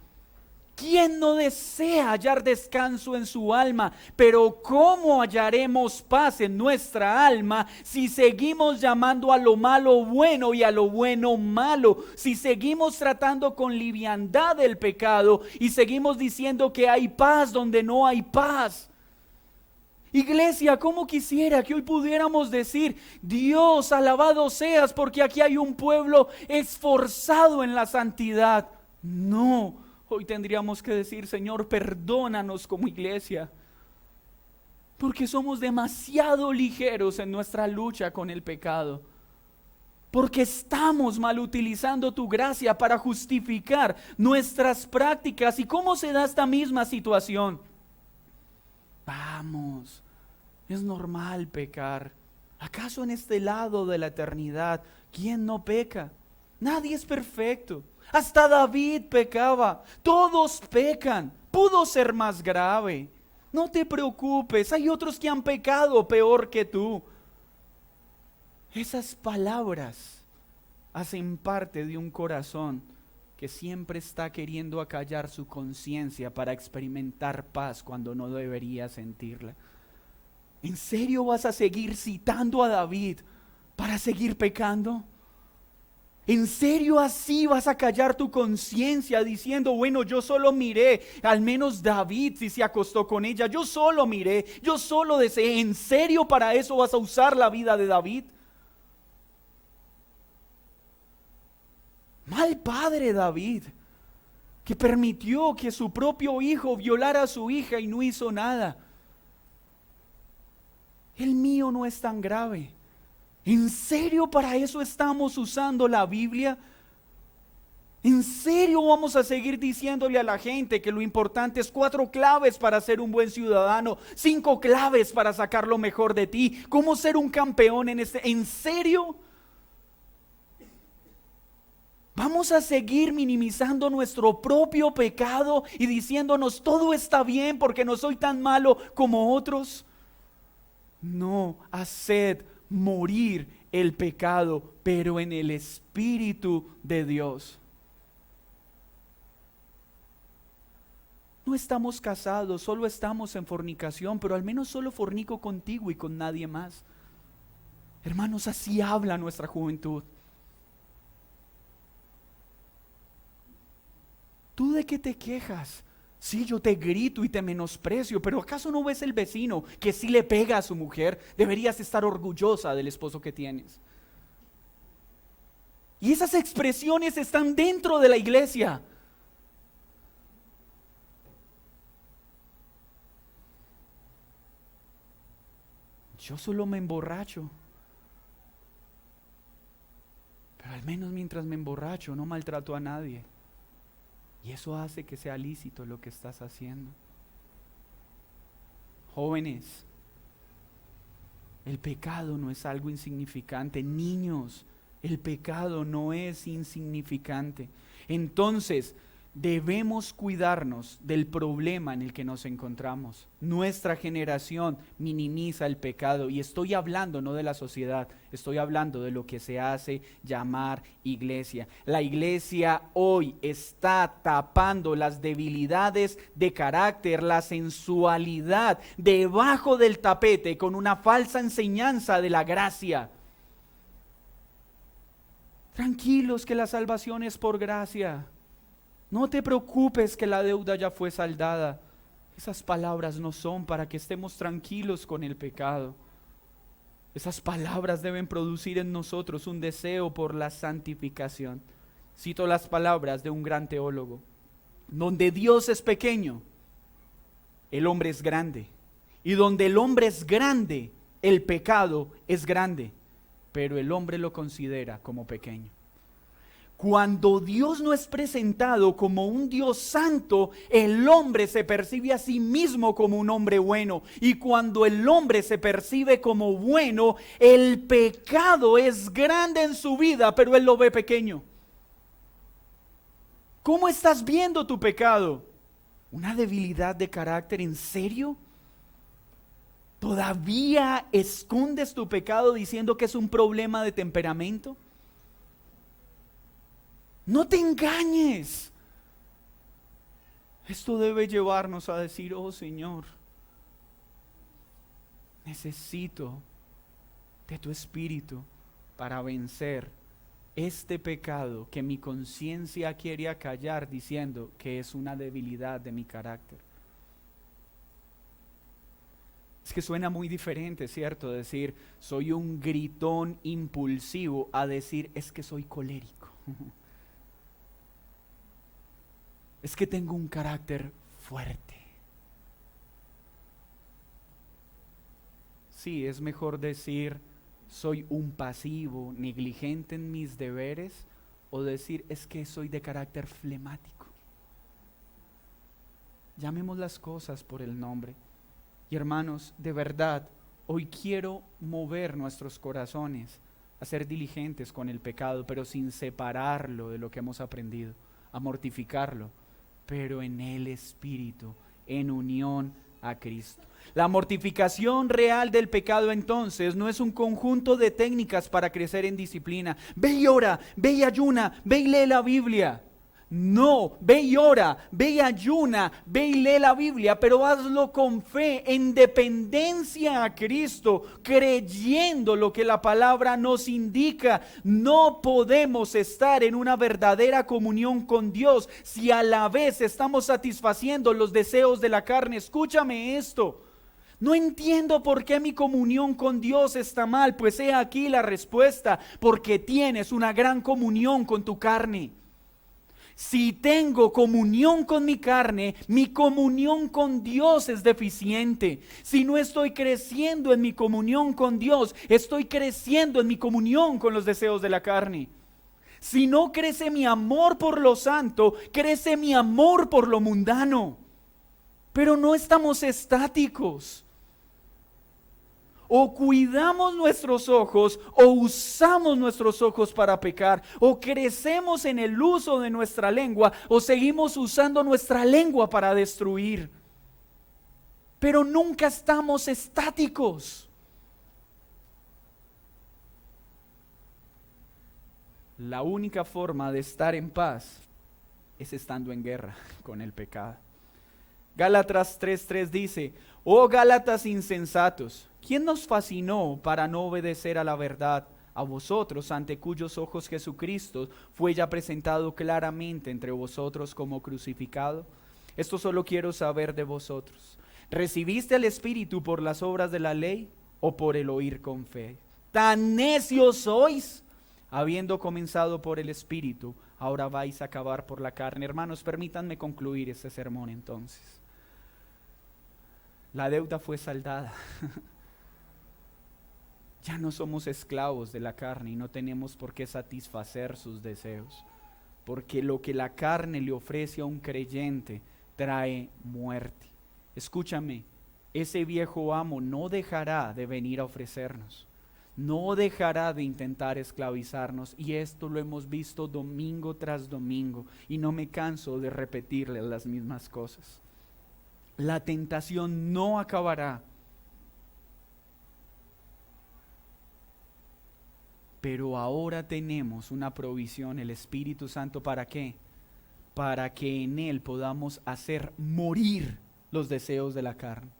¿Quién no desea hallar descanso en su alma? Pero ¿cómo hallaremos paz en nuestra alma si seguimos llamando a lo malo bueno y a lo bueno malo? Si seguimos tratando con liviandad el pecado y seguimos diciendo que hay paz donde no hay paz. Iglesia, ¿cómo quisiera que hoy pudiéramos decir, Dios, alabado seas porque aquí hay un pueblo esforzado en la santidad? No. Hoy tendríamos que decir, Señor, perdónanos como iglesia, porque somos demasiado ligeros en nuestra lucha con el pecado, porque estamos mal utilizando tu gracia para justificar nuestras prácticas. ¿Y cómo se da esta misma situación? Vamos, es normal pecar. ¿Acaso en este lado de la eternidad, quién no peca? Nadie es perfecto. Hasta David pecaba, todos pecan, pudo ser más grave. No te preocupes, hay otros que han pecado peor que tú. Esas palabras hacen parte de un corazón que siempre está queriendo acallar su conciencia para experimentar paz cuando no debería sentirla. ¿En serio vas a seguir citando a David para seguir pecando? ¿En serio así vas a callar tu conciencia diciendo, bueno, yo solo miré, al menos David si se acostó con ella, yo solo miré, yo solo deseé? ¿En serio para eso vas a usar la vida de David? Mal padre David, que permitió que su propio hijo violara a su hija y no hizo nada. El mío no es tan grave. ¿En serio para eso estamos usando la Biblia? ¿En serio vamos a seguir diciéndole a la gente que lo importante es 4 claves para ser un buen ciudadano, 5 claves para sacar lo mejor de ti? ¿Cómo ser un campeón en este? ¿En serio? ¿Vamos a seguir minimizando nuestro propio pecado y diciéndonos todo está bien porque no soy tan malo como otros? No, haced morir el pecado, pero en el Espíritu de Dios. No estamos casados, solo estamos en fornicación, pero al menos solo fornico contigo y con nadie más. Hermanos, así habla nuestra juventud. ¿Tú de qué te quejas? Sí, yo te grito y te menosprecio, pero ¿acaso no ves el vecino que sí le pega a su mujer? Deberías estar orgullosa del esposo que tienes. Y esas expresiones están dentro de la iglesia. Yo solo me emborracho. Pero al menos mientras me emborracho no maltrato a nadie. Y eso hace que sea lícito lo que estás haciendo. Jóvenes, el pecado no es algo insignificante. Niños, el pecado no es insignificante. Entonces, debemos cuidarnos del problema en el que nos encontramos. Nuestra generación minimiza el pecado, y estoy hablando no de la sociedad, estoy hablando de lo que se hace llamar iglesia. La iglesia hoy está tapando las debilidades de carácter, la sensualidad debajo del tapete con una falsa enseñanza de la gracia. Tranquilos que la salvación es por gracia. No te preocupes que la deuda ya fue saldada. Esas palabras no son para que estemos tranquilos con el pecado. Esas palabras deben producir en nosotros un deseo por la santificación. Cito las palabras de un gran teólogo. Donde Dios es pequeño, el hombre es grande. Y donde el hombre es grande, el pecado es grande. Pero el hombre lo considera como pequeño. Cuando Dios no es presentado como un Dios santo, el hombre se percibe a sí mismo como un hombre bueno. Y cuando el hombre se percibe como bueno, el pecado es grande en su vida, pero él lo ve pequeño. ¿Cómo estás viendo tu pecado? ¿Una debilidad de carácter? ¿En serio? ¿Todavía escondes tu pecado diciendo que es un problema de temperamento? No te engañes. Esto debe llevarnos a decir, oh Señor, necesito de tu Espíritu para vencer este pecado que mi conciencia quiere acallar diciendo que es una debilidad de mi carácter. Es que suena muy diferente, ¿cierto? Decir, soy un gritón impulsivo a decir, es que soy colérico. Es que tengo un carácter fuerte. Sí, es mejor decir, soy un pasivo, negligente en mis deberes, o decir, es que soy de carácter flemático. Llamemos las cosas por el nombre. Y hermanos, de verdad, hoy quiero mover nuestros corazones a ser diligentes con el pecado, pero sin separarlo de lo que hemos aprendido, a mortificarlo, pero en el Espíritu, en unión a Cristo. La mortificación real del pecado entonces no es un conjunto de técnicas para crecer en disciplina. Ve y ora, ve y ayuna, ve y lee la Biblia. No, ve y ora, ve y ayuna, ve y lee la Biblia, pero hazlo con fe, en dependencia a Cristo, creyendo lo que la palabra nos indica. No podemos estar en una verdadera comunión con Dios si a la vez estamos satisfaciendo los deseos de la carne. Escúchame esto. No entiendo por qué mi comunión con Dios está mal. Pues he aquí la respuesta: porque tienes una gran comunión con tu carne. Si tengo comunión con mi carne, mi comunión con Dios es deficiente. Si no estoy creciendo en mi comunión con Dios, estoy creciendo en mi comunión con los deseos de la carne. Si no crece mi amor por lo santo, crece mi amor por lo mundano. Pero no estamos estáticos. O cuidamos nuestros ojos o usamos nuestros ojos para pecar. O crecemos en el uso de nuestra lengua o seguimos usando nuestra lengua para destruir. Pero nunca estamos estáticos. La única forma de estar en paz es estando en guerra con el pecado. Gálatas 3:3 dice: oh Gálatas insensatos, ¿quién nos fascinó para no obedecer a la verdad? A vosotros, ante cuyos ojos Jesucristo fue ya presentado claramente entre vosotros como crucificado. Esto solo quiero saber de vosotros: ¿recibiste el Espíritu por las obras de la ley o por el oír con fe? ¡Tan necios sois! Habiendo comenzado por el Espíritu, ahora vais a acabar por la carne. Hermanos, permítanme concluir este sermón entonces. La deuda fue saldada. Ya no somos esclavos de la carne y no tenemos por qué satisfacer sus deseos, porque lo que la carne le ofrece a un creyente trae muerte. Escúchame, ese viejo amo no dejará de venir a ofrecernos, no dejará de intentar esclavizarnos, y esto lo hemos visto domingo tras domingo y no me canso de repetirle las mismas cosas. La tentación no acabará, pero ahora tenemos una provisión, el Espíritu Santo. ¿Para qué? Para que en Él podamos hacer morir los deseos de la carne,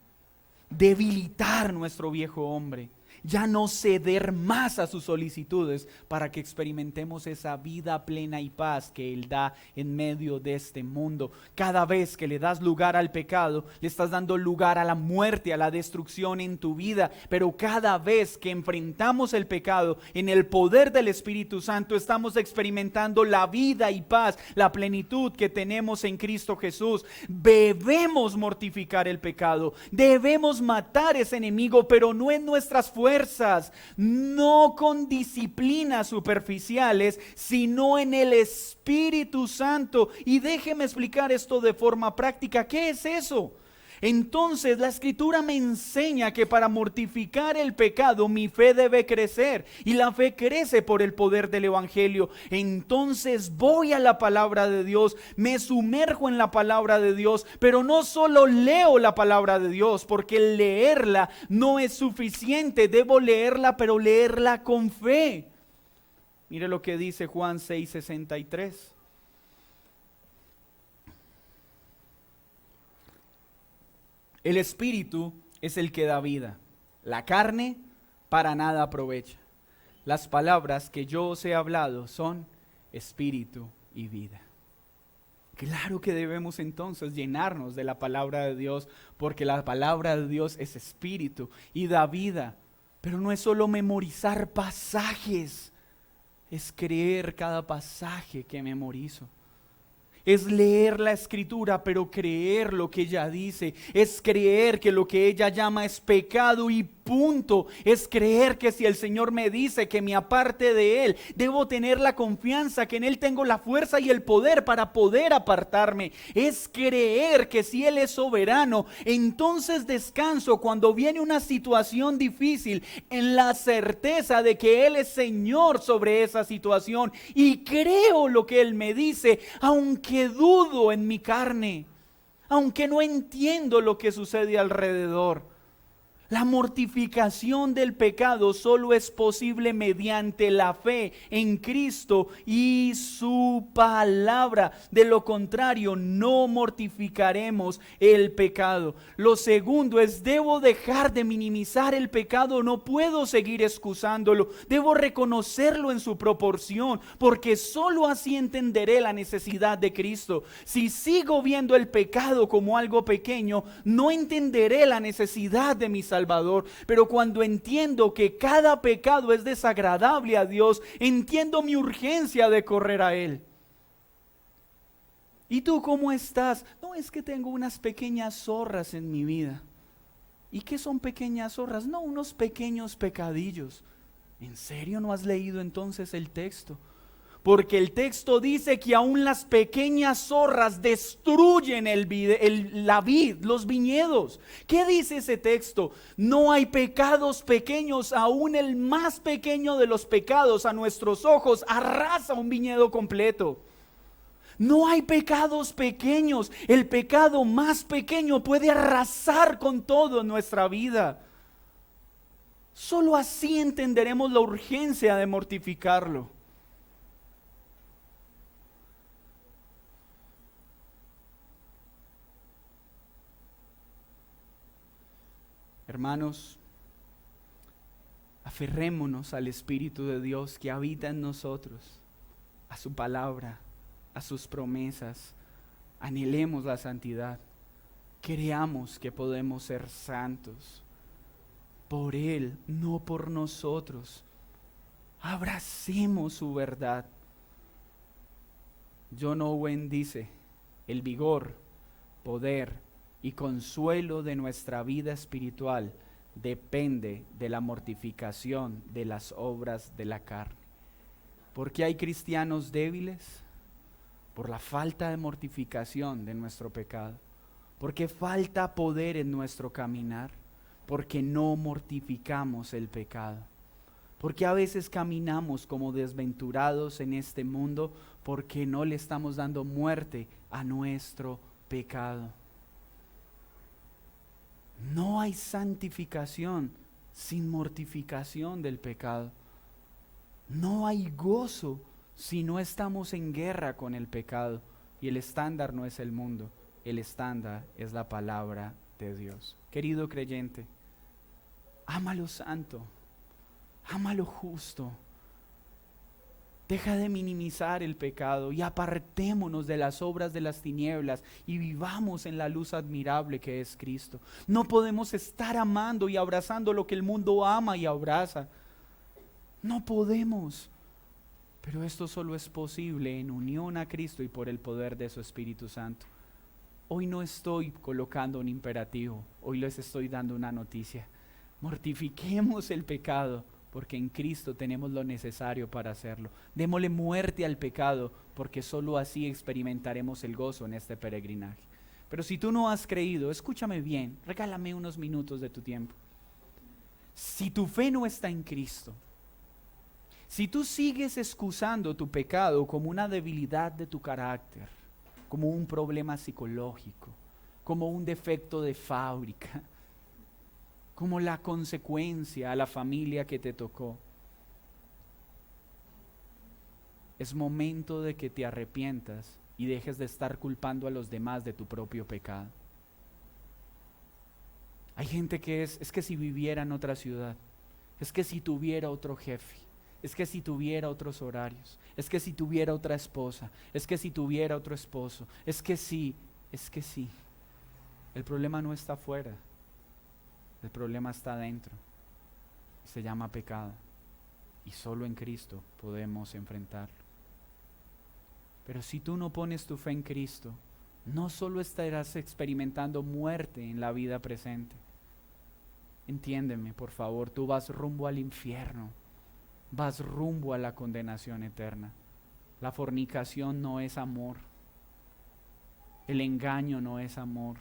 debilitar nuestro viejo hombre, ya no ceder más a sus solicitudes, para que experimentemos esa vida plena y paz que Él da en medio de este mundo. Cada vez que le das lugar al pecado, le estás dando lugar a la muerte, a la destrucción en tu vida. Pero cada vez que enfrentamos el pecado en el poder del Espíritu Santo, estamos experimentando la vida y paz, la plenitud que tenemos en Cristo Jesús. Debemos mortificar el pecado, debemos matar ese enemigo, pero no en nuestras fuerzas, no con disciplinas superficiales, sino en el Espíritu Santo. Y déjeme explicar esto de forma práctica. ¿Qué es eso? Entonces la Escritura me enseña que para mortificar el pecado mi fe debe crecer, y la fe crece por el poder del Evangelio. Entonces voy a la palabra de Dios, me sumerjo en la palabra de Dios, pero no solo leo la palabra de Dios, porque leerla no es suficiente. Debo leerla, pero leerla con fe. Mire lo que dice Juan 6:63. El Espíritu es el que da vida, la carne para nada aprovecha. Las palabras que yo os he hablado son espíritu y vida. Claro que debemos entonces llenarnos de la palabra de Dios, porque la palabra de Dios es espíritu y da vida. Pero no es solo memorizar pasajes, es creer cada pasaje que memorizo. Es leer la Escritura, pero creer lo que ella dice. Es creer que lo que ella llama es pecado y punto. Es creer que si el Señor me dice que me aparte de Él, debo tener la confianza que en Él tengo la fuerza y el poder para poder apartarme. Es creer que si Él es soberano, entonces descanso cuando viene una situación difícil, en la certeza de que Él es Señor sobre esa situación, y creo lo que Él me dice, aunque dudo en mi carne, aunque no entiendo lo que sucede alrededor. La mortificación del pecado solo es posible mediante la fe en Cristo y su palabra. De lo contrario, no mortificaremos el pecado. Lo segundo es: debo dejar de minimizar el pecado. No puedo seguir excusándolo. Debo reconocerlo en su proporción, porque solo así entenderé la necesidad de Cristo. Si sigo viendo el pecado como algo pequeño, no entenderé la necesidad de mi Salvador. Pero cuando entiendo que cada pecado es desagradable a Dios, entiendo mi urgencia de correr a Él. ¿Y tú cómo estás? No, es que tengo unas pequeñas zorras en mi vida. ¿Y qué son pequeñas zorras? No, unos pequeños pecadillos. ¿En serio no has leído entonces el texto? porque el texto dice que aún las pequeñas zorras destruyen la vid, los viñedos. ¿Qué dice ese texto? No hay pecados pequeños, aún el más pequeño de los pecados a nuestros ojos arrasa un viñedo completo. No hay pecados pequeños, el pecado más pequeño puede arrasar con todo en nuestra vida. Solo así entenderemos la urgencia de mortificarlo. Hermanos, aferrémonos al Espíritu de Dios que habita en nosotros, a su palabra, a sus promesas. Anhelemos la santidad. Creamos que podemos ser santos por Él, no por nosotros. Abracemos su verdad. John Owen dice: el vigor, poder y consuelo de nuestra vida espiritual depende de la mortificación de las obras de la carne. ¿Por qué hay cristianos débiles? Por la falta de mortificación de nuestro pecado. Porque falta poder en nuestro caminar. Porque no mortificamos el pecado. Porque a veces caminamos como desventurados en este mundo porque no le estamos dando muerte a nuestro pecado. No hay santificación sin mortificación del pecado. No hay gozo si no estamos en guerra con el pecado. Y el estándar no es el mundo, el estándar es la palabra de Dios. Querido creyente, ama lo santo, ama lo justo. Deja de minimizar el pecado y apartémonos de las obras de las tinieblas y vivamos en la luz admirable que es Cristo. No podemos estar amando y abrazando lo que el mundo ama y abraza. No podemos. Pero esto solo es posible en unión a Cristo y por el poder de su Espíritu Santo. Hoy no estoy colocando un imperativo, hoy les estoy dando una noticia. Mortifiquemos el pecado, porque en Cristo tenemos lo necesario para hacerlo. Démosle muerte al pecado, porque solo así experimentaremos el gozo en este peregrinaje. Pero si tú no has creído, escúchame bien, regálame unos minutos de tu tiempo. Si tu fe no está en Cristo, si tú sigues excusando tu pecado como una debilidad de tu carácter, como un problema psicológico, como un defecto de fábrica, como la consecuencia a la familia que te tocó, es momento de que te arrepientas y dejes de estar culpando a los demás de tu propio pecado. Hay gente que es que si viviera en otra ciudad, es que si tuviera otro jefe, es que si tuviera otros horarios, es que si tuviera otra esposa, es que si tuviera otro esposo, es que sí. El problema no está afuera, el problema está adentro. Se llama pecado y solo en Cristo podemos enfrentarlo. Pero si tú no pones tu fe en Cristo, no solo estarás experimentando muerte en la vida presente. Entiéndeme, por favor, tú vas rumbo al infierno. Vas rumbo a la condenación eterna. La fornicación no es amor. El engaño no es amor.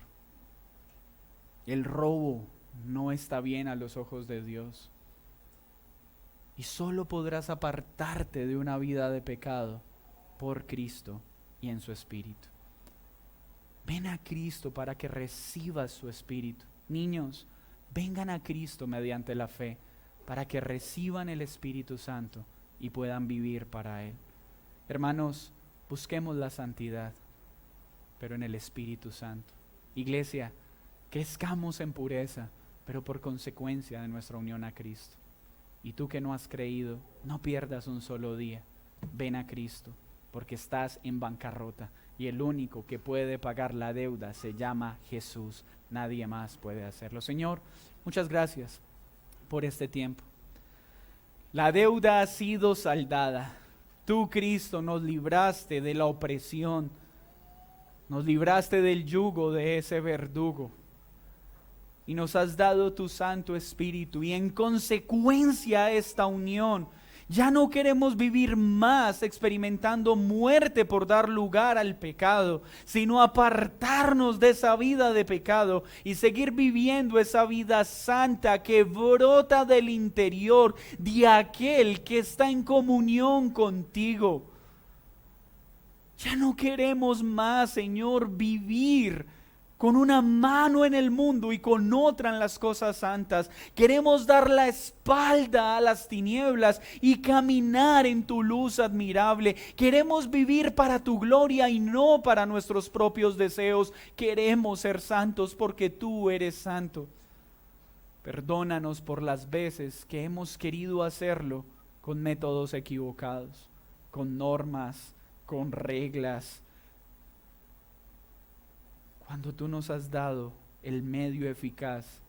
El robo no está bien a los ojos de Dios. Y solo podrás apartarte de una vida de pecado por Cristo y en su Espíritu. Ven a Cristo para que recibas su Espíritu. Niños, vengan a Cristo mediante la fe, para que reciban el Espíritu Santo y puedan vivir para Él. Hermanos, busquemos la santidad, pero en el Espíritu Santo. Iglesia, crezcamos en pureza, pero por consecuencia de nuestra unión a Cristo. Y tú que no has creído, no pierdas un solo día. Ven a Cristo, porque estás en bancarrota y el único que puede pagar la deuda se llama Jesús. Nadie más puede hacerlo. Señor, muchas gracias por este tiempo. La deuda ha sido saldada. Tú, Cristo, nos libraste de la opresión, nos libraste del yugo de ese verdugo y nos has dado tu Santo Espíritu, y en consecuencia a esta unión Ya no queremos vivir más experimentando muerte por dar lugar al pecado, sino apartarnos de esa vida de pecado y seguir viviendo esa vida santa que brota del interior de aquel que está en comunión contigo. Ya no queremos más, Señor, vivir con una mano en el mundo y con otra en las cosas santas. Queremos dar la espalda a las tinieblas y caminar en tu luz admirable. Queremos vivir para tu gloria y no para nuestros propios deseos. Queremos ser santos porque tú eres santo. Perdónanos por las veces que hemos querido hacerlo con métodos equivocados, con normas, con reglas, cuando tú nos has dado el medio eficaz,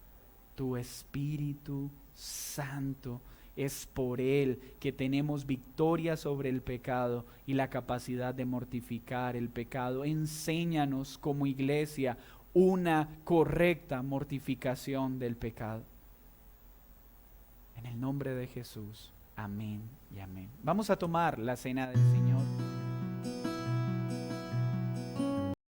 tu Espíritu Santo. Es por Él que tenemos victoria sobre el pecado y la capacidad de mortificar el pecado. Enséñanos como iglesia una correcta mortificación del pecado. En el nombre de Jesús, amén y amén. Vamos a tomar la cena del Señor.